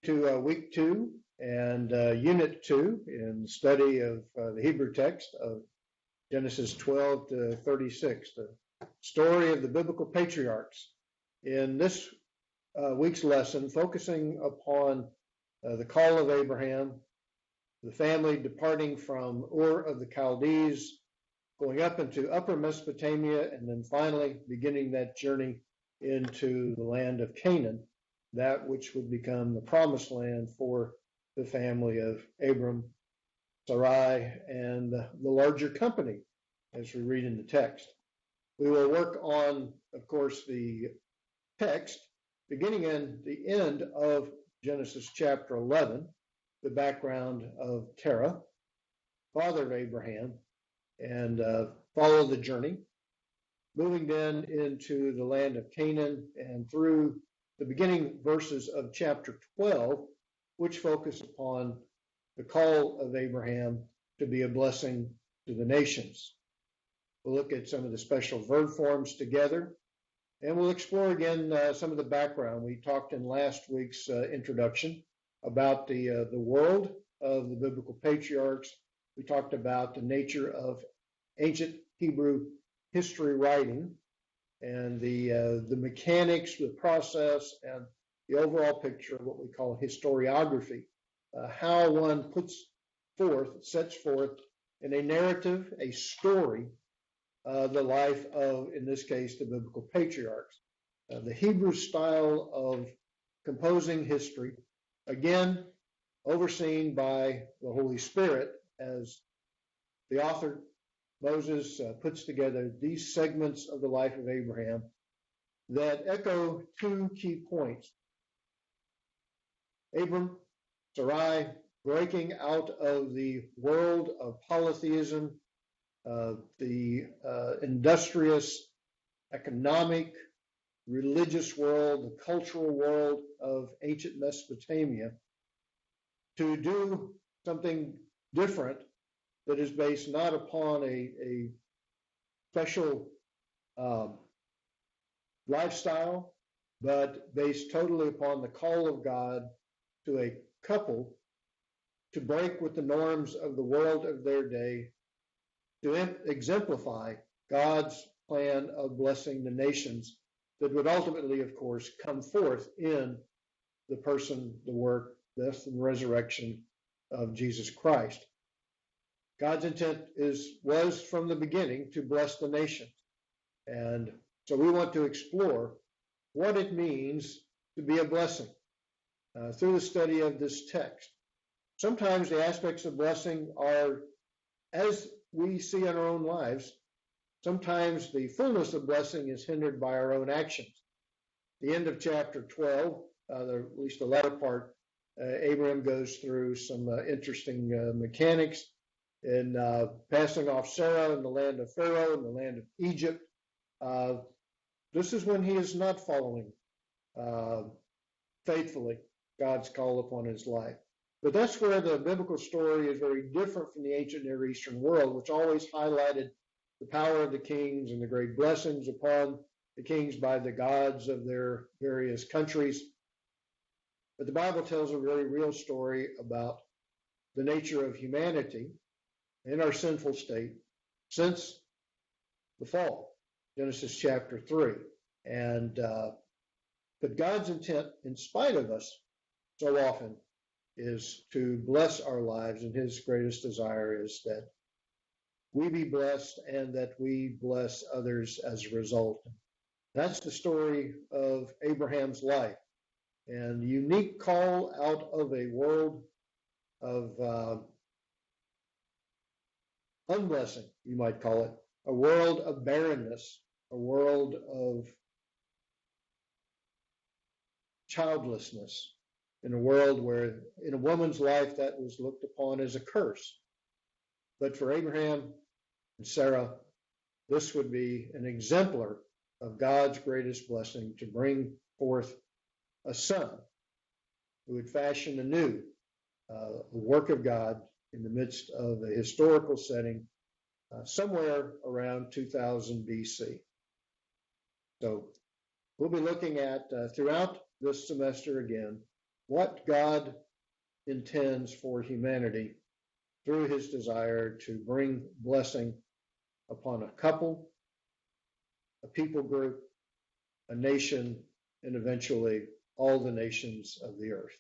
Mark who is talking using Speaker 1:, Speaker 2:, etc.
Speaker 1: to week 2 and unit 2 in the study of the Hebrew text of Genesis 12 to 36, the story of the biblical patriarchs. In this week's lesson, focusing upon the call of Abraham, the family departing from Ur of the Chaldees, going up into upper Mesopotamia, and then finally beginning that journey into the land of Canaan, that which would become the promised land for the family of Abram, Sarai, and the larger company, as we read in the text. We will work on, of course, the text, beginning in the end of Genesis chapter 11, the background of Terah, father of Abraham, and follow the journey, moving then into the land of Canaan and through the beginning verses of chapter 12, which focus upon the call of Abraham to be a blessing to the nations. We'll look at some of the special verb forms together, and we'll explore again some of the background. We talked in last week's introduction about the world of the biblical patriarchs. We talked about the nature of ancient Hebrew history writing and the mechanics, the process, and the overall picture of what we call historiography, how one sets forth in a narrative, a story, the life of, in this case, the biblical patriarchs. The Hebrew style of composing history, again, overseen by the Holy Spirit as the author, Moses, puts together these segments of the life of Abraham that echo 2 key points. Abram, Sarai, breaking out of the world of polytheism, the industrious, economic, religious world, the cultural world of ancient Mesopotamia, to do something different that is based not upon a special lifestyle, but based totally upon the call of God to a couple to break with the norms of the world of their day, to exemplify God's plan of blessing the nations that would ultimately, of course, come forth in the person, the work, death, and resurrection of Jesus Christ. God's intent was from the beginning to bless the nations. And so we want to explore what it means to be a blessing through the study of this text. Sometimes the aspects of blessing are, as we see in our own lives, sometimes the fullness of blessing is hindered by our own actions. The end of chapter 12, at least the latter part, Abraham goes through some interesting mechanics in passing off Sarah in the land of Pharaoh, in the land of Egypt. This is when he is not following faithfully God's call upon his life. But that's where the biblical story is very different from the ancient Near Eastern world, which always highlighted the power of the kings and the great blessings upon the kings by the gods of their various countries. But the Bible tells a very real story about the nature of humanity in our sinful state since the fall, Genesis chapter 3. But God's intent, in spite of us, so often is to bless our lives, and his greatest desire is that we be blessed and that we bless others as a result. That's the story of Abraham's life, and the unique call out of a world of unblessing, you might call it, a world of barrenness, a world of childlessness, in a world where in a woman's life that was looked upon as a curse. But for Abraham and Sarah, this would be an exemplar of God's greatest blessing to bring forth a son who would fashion anew the work of God in the midst of a historical setting somewhere around 2000 BC. So we'll be looking at throughout this semester again what God intends for humanity through his desire to bring blessing upon a couple, a people group, a nation, and eventually all the nations of the earth.